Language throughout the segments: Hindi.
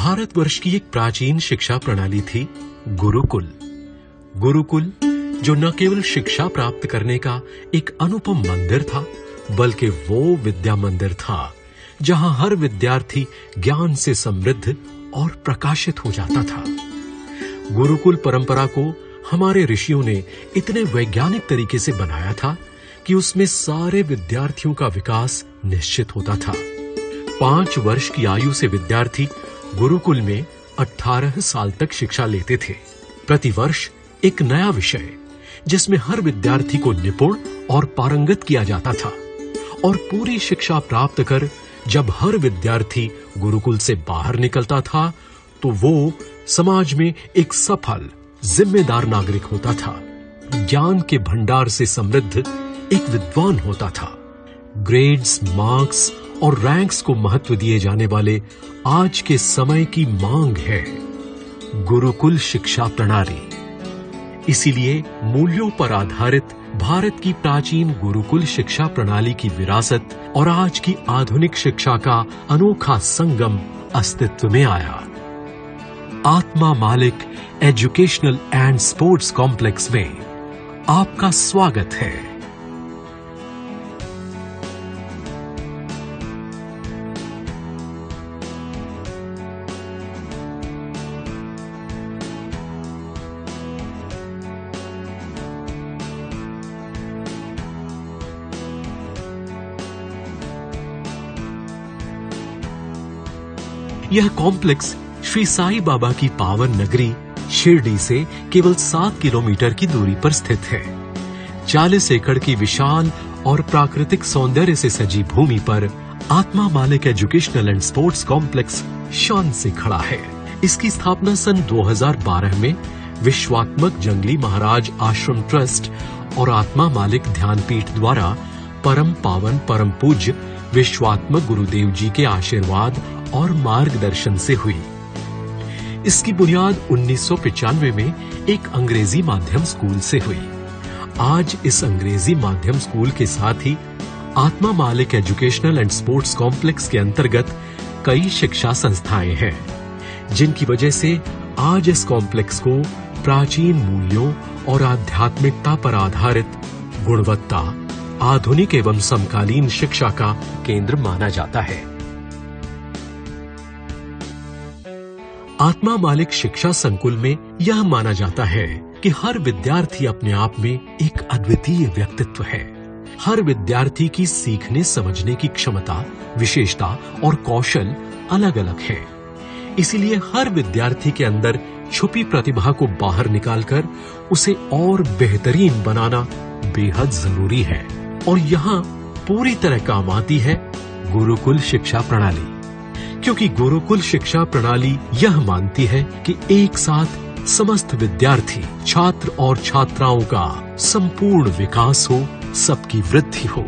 भारतवर्ष की एक प्राचीन शिक्षा प्रणाली थी गुरुकुल। गुरुकुल जो न केवल शिक्षा प्राप्त करने का एक अनुपम मंदिर था, बल्कि वो विद्या मंदिर था जहां हर विद्यार्थी ज्ञान से समृद्ध और प्रकाशित हो जाता था। गुरुकुल परंपरा को हमारे ऋषियों ने इतने वैज्ञानिक तरीके से बनाया था कि उसमें सारे विद्यार्थियों का विकास निश्चित होता था। 5 वर्ष की आयु से विद्यार्थी गुरुकुल में 18 साल तक शिक्षा लेते थे। प्रतिवर्ष एक नया विषय जिसमें हर विद्यार्थी को निपुण और पारंगत किया जाता था, और पूरी शिक्षा प्राप्त कर जब हर विद्यार्थी गुरुकुल से बाहर निकलता था तो वो समाज में एक सफल, जिम्मेदार नागरिक होता था। ज्ञान के भंडार से समृद्ध एक विद्वान होता था। ग्रेड्स, मार्क्स और रैंक्स को महत्व दिए जाने वाले आज के समय की मांग है गुरुकुल शिक्षा प्रणाली। इसीलिए मूल्यों पर आधारित भारत की प्राचीन गुरुकुल शिक्षा प्रणाली की विरासत और आज की आधुनिक शिक्षा का अनोखा संगम अस्तित्व में आया। आत्मा मालिक एजुकेशनल एंड स्पोर्ट्स कॉम्प्लेक्स में आपका स्वागत है। यह कॉम्प्लेक्स श्री साईं बाबा की पावन नगरी शिरडी से केवल 7 किलोमीटर की दूरी पर स्थित है। 40 एकड़ की विशाल और प्राकृतिक सौंदर्य से सजी भूमि पर आत्मा मालिक एजुकेशनल एंड स्पोर्ट्स कॉम्प्लेक्स शान से खड़ा है। इसकी स्थापना सन 2012 में विश्वात्मक जंगली महाराज आश्रम ट्रस्ट और आत्मा मालिक ध्यानपीठ द्वारा परम पावन परम पूज्य विश्वात्मक गुरुदेव जी के आशीर्वाद और मार्गदर्शन से हुई। इसकी बुनियाद 1995 में एक अंग्रेजी माध्यम स्कूल से हुई। आज इस अंग्रेजी माध्यम स्कूल के साथ ही आत्मा मालिक एजुकेशनल एंड स्पोर्ट्स कॉम्प्लेक्स के अंतर्गत कई शिक्षा संस्थाएं हैं, जिनकी वजह से आज इस कॉम्प्लेक्स को प्राचीन मूल्यों और आध्यात्मिकता पर आधारित गुणवत्ता, आधुनिक एवं समकालीन शिक्षा का केंद्र माना जाता है। आत्मा मालिक शिक्षा संकुल में यह माना जाता है कि हर विद्यार्थी अपने आप में एक अद्वितीय व्यक्तित्व है। हर विद्यार्थी की सीखने समझने की क्षमता, विशेषता और कौशल अलग अलग है। इसीलिए हर विद्यार्थी के अंदर छुपी प्रतिभा को बाहर निकालकर उसे और बेहतरीन बनाना बेहद जरूरी है। और यहाँ पूरी तरह काम आती है गुरुकुल शिक्षा प्रणाली, क्योंकि गुरुकुल शिक्षा प्रणाली यह मानती है कि एक साथ समस्त विद्यार्थी, छात्र और छात्राओं का संपूर्ण विकास हो, सबकी वृद्धि हो।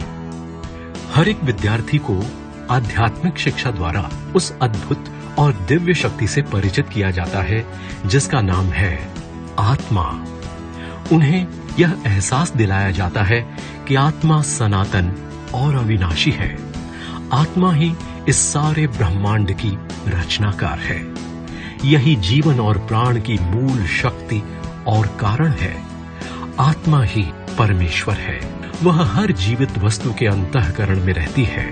हर एक विद्यार्थी को आध्यात्मिक शिक्षा द्वारा उस अद्भुत और दिव्य शक्ति से परिचित किया जाता है जिसका नाम है आत्मा। उन्हें यह एहसास दिलाया जाता है कि आत्मा सनातन और अविनाशी है। आत्मा ही इस सारे ब्रह्मांड की रचनाकार है। यही जीवन और प्राण की मूल शक्ति और कारण है। आत्मा ही परमेश्वर है। वह हर जीवित वस्तु के अंतःकरण में रहती है।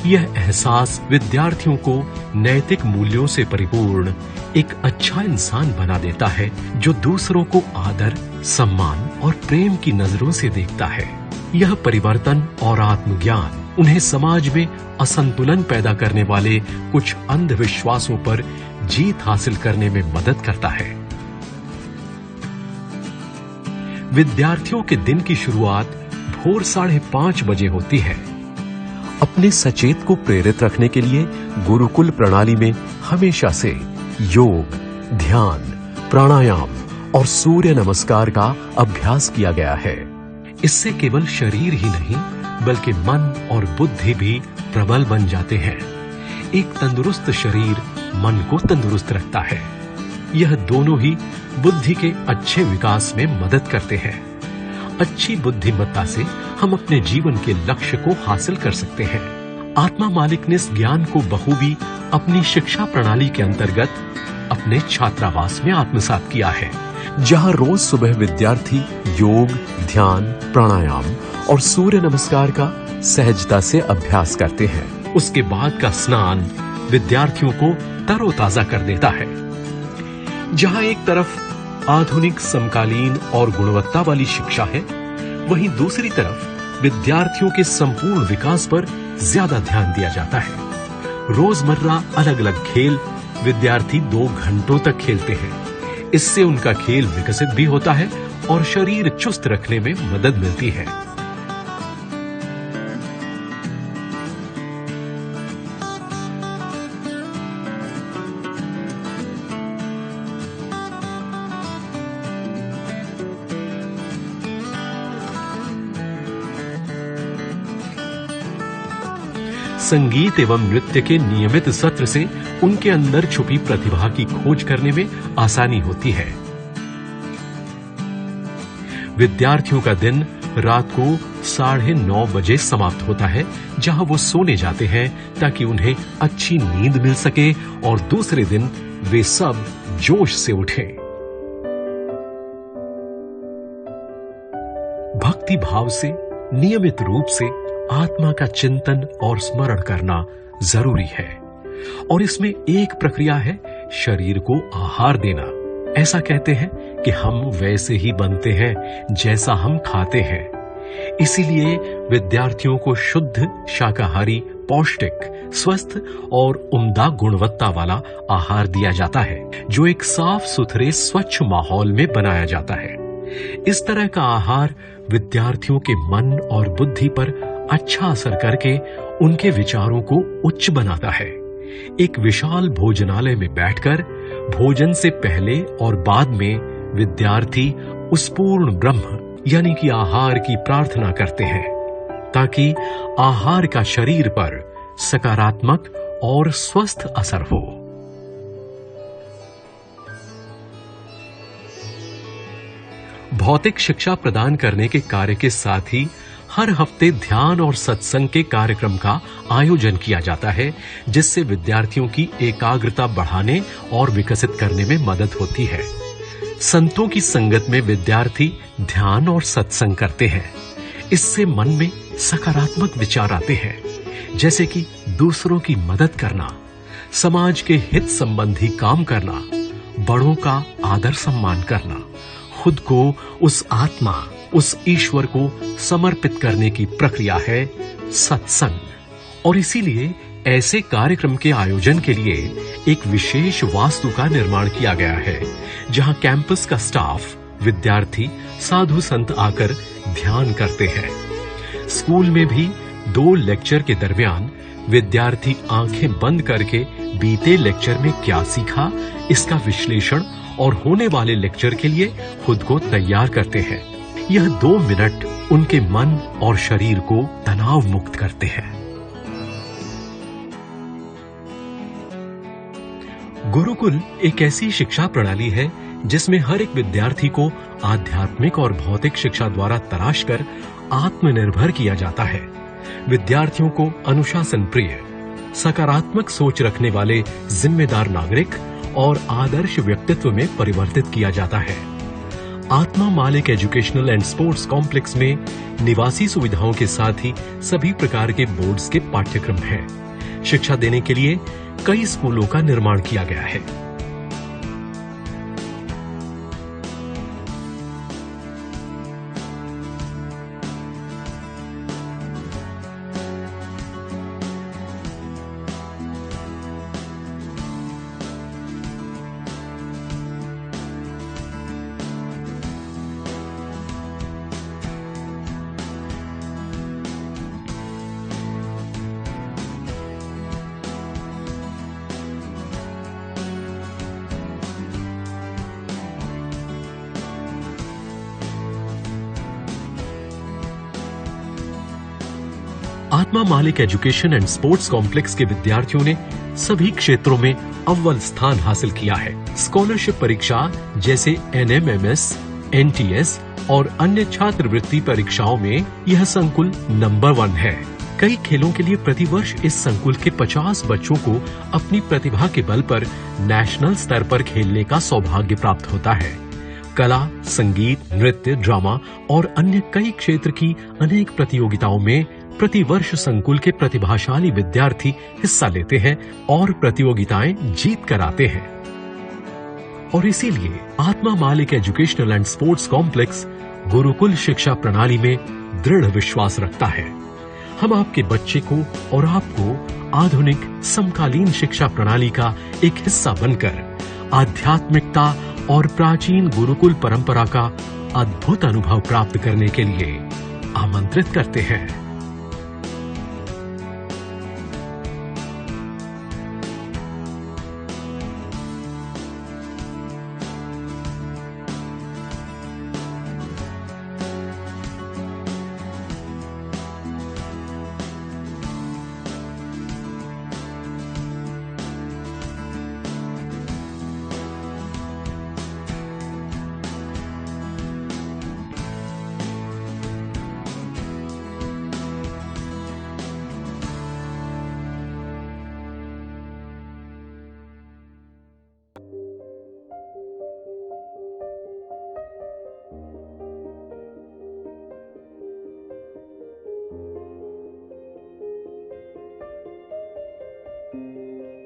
यह एहसास विद्यार्थियों को नैतिक मूल्यों से परिपूर्ण एक अच्छा इंसान बना देता है, जो दूसरों को आदर, सम्मान और प्रेम की नजरों से देखता है। यह परिवर्तन और आत्मज्ञान उन्हें समाज में असंतुलन पैदा करने वाले कुछ अंधविश्वासों पर जीत हासिल करने में मदद करता है। विद्यार्थियों के दिन की शुरुआत भोर 5:30 बजे होती है। अपने सचेत को प्रेरित रखने के लिए गुरुकुल प्रणाली में हमेशा से योग, ध्यान, प्राणायाम और सूर्य नमस्कार का अभ्यास किया गया है। इससे केवल शरीर ही नहीं बल्कि मन और बुद्धि भी प्रबल बन जाते हैं। एक तंदुरुस्त शरीर मन को तंदुरुस्त रखता है। यह दोनों ही बुद्धि के अच्छे विकास में मदद करते हैं। अच्छी बुद्धिमत्ता से हम अपने जीवन के लक्ष्य को हासिल कर सकते हैं। आत्मा मालिक ने इस ज्ञान को बखूबी अपनी शिक्षा प्रणाली के अंतर्गत अपने छात्रावास में आत्मसात किया है, जहां रोज सुबह विद्यार्थी योग, ध्यान, प्राणायाम और सूर्य नमस्कार का सहजता से अभ्यास करते हैं। उसके बाद का स्नान विद्यार्थियों को तरोताजा कर देता है। जहां एक तरफ आधुनिक, समकालीन और गुणवत्ता वाली शिक्षा है, वहीं दूसरी तरफ विद्यार्थियों के संपूर्ण विकास पर ज्यादा ध्यान दिया जाता है। रोजमर्रा अलग अलग खेल विद्यार्थी 2 घंटों तक खेलते हैं। इससे उनका खेल विकसित भी होता है और शरीर चुस्त रखने में मदद मिलती है। संगीत एवं नृत्य के नियमित सत्र से उनके अंदर छुपी प्रतिभा की खोज करने में आसानी होती है। विद्यार्थियों का दिन रात को 9:30 बजे समाप्त होता है, जहां वो सोने जाते हैं ताकि उन्हें अच्छी नींद मिल सके और दूसरे दिन वे सब जोश से उठें। भक्ति भाव से नियमित रूप से आत्मा का चिंतन और स्मरण करना जरूरी है, और इसमें एक प्रक्रिया है शरीर को आहार देना। ऐसा कहते हैं कि हम वैसे ही बनते हैं जैसा हम खाते हैं। इसीलिए विद्यार्थियों को शुद्ध, शाकाहारी, पौष्टिक, स्वस्थ और उम्दा गुणवत्ता वाला आहार दिया जाता है, जो एक साफ सुथरे स्वच्छ माहौल में बनाया जाता है। इस तरह का आहार विद्यार्थियों के मन और बुद्धि पर अच्छा असर करके उनके विचारों को उच्च बनाता है। एक विशाल भोजनालय में बैठकर भोजन से पहले और बाद में विद्यार्थी उस पूर्ण ब्रह्म यानी कि आहार की प्रार्थना करते हैं, ताकि आहार का शरीर पर सकारात्मक और स्वस्थ असर हो। भौतिक शिक्षा प्रदान करने के कार्य के साथ ही हर हफ्ते ध्यान और सत्संग के कार्यक्रम का आयोजन किया जाता है, जिससे विद्यार्थियों की एकाग्रता बढ़ाने और विकसित करने में मदद होती है। संतों की संगत में विद्यार्थी ध्यान और सत्संग करते हैं। इससे मन में सकारात्मक विचार आते हैं, जैसे कि दूसरों की मदद करना, समाज के हित संबंधी काम करना, बड़ों का आदर सम्मान करना, खुद को उस आत्मा, उस ईश्वर को समर्पित करने की प्रक्रिया है सत्संग। और इसीलिए ऐसे कार्यक्रम के आयोजन के लिए एक विशेष वास्तु का निर्माण किया गया है, जहां कैंपस का स्टाफ, विद्यार्थी, साधु संत आकर ध्यान करते हैं। स्कूल में भी 2 लेक्चर के दरमियान विद्यार्थी आंखें बंद करके बीते लेक्चर में क्या सीखा, इसका विश्लेषण और होने वाले लेक्चर के लिए खुद को तैयार करते हैं। यह 2 मिनट उनके मन और शरीर को तनाव मुक्त करते हैं। गुरुकुल एक ऐसी शिक्षा प्रणाली है जिसमें हर एक विद्यार्थी को आध्यात्मिक और भौतिक शिक्षा द्वारा तराश कर आत्मनिर्भर किया जाता है। विद्यार्थियों को अनुशासन प्रिय, सकारात्मक सोच रखने वाले जिम्मेदार नागरिक और आदर्श व्यक्तित्व में परिवर्तित किया जाता है। आत्मा मालिक एजुकेशनल एंड स्पोर्ट्स कॉम्प्लेक्स में निवासी सुविधाओं के साथ ही सभी प्रकार के बोर्ड्स के पाठ्यक्रम हैं। शिक्षा देने के लिए कई स्कूलों का निर्माण किया गया है। आत्मा मालिक एजुकेशन एंड स्पोर्ट्स कॉम्प्लेक्स के विद्यार्थियों ने सभी क्षेत्रों में अव्वल स्थान हासिल किया है। स्कॉलरशिप परीक्षा जैसे NMMS, NTS और अन्य छात्रवृत्ति परीक्षाओं में यह संकुल नंबर 1 है। कई खेलों के लिए प्रतिवर्ष इस संकुल के 50 बच्चों को अपनी प्रतिभा के बल पर नेशनल स्तर पर खेलने का सौभाग्य प्राप्त होता है। कला, संगीत, नृत्य, ड्रामा और अन्य कई क्षेत्र की अनेक प्रतियोगिताओं में प्रतिवर्ष संकुल के प्रतिभाशाली विद्यार्थी हिस्सा लेते हैं और प्रतियोगिताएं जीत कर आते हैं। और इसीलिए आत्मा मालिक educational and sports complex Gurukul शिक्षा प्रणाली में दृढ़ विश्वास रखता है। हम आपके बच्चे को और आपको आधुनिक समकालीन शिक्षा प्रणाली का एक हिस्सा बनकर आध्यात्मिकता और प्राचीन गुरुकुल परंपरा का अद्भुत अनुभव प्राप्त करने के लिए आमंत्रित करते हैं।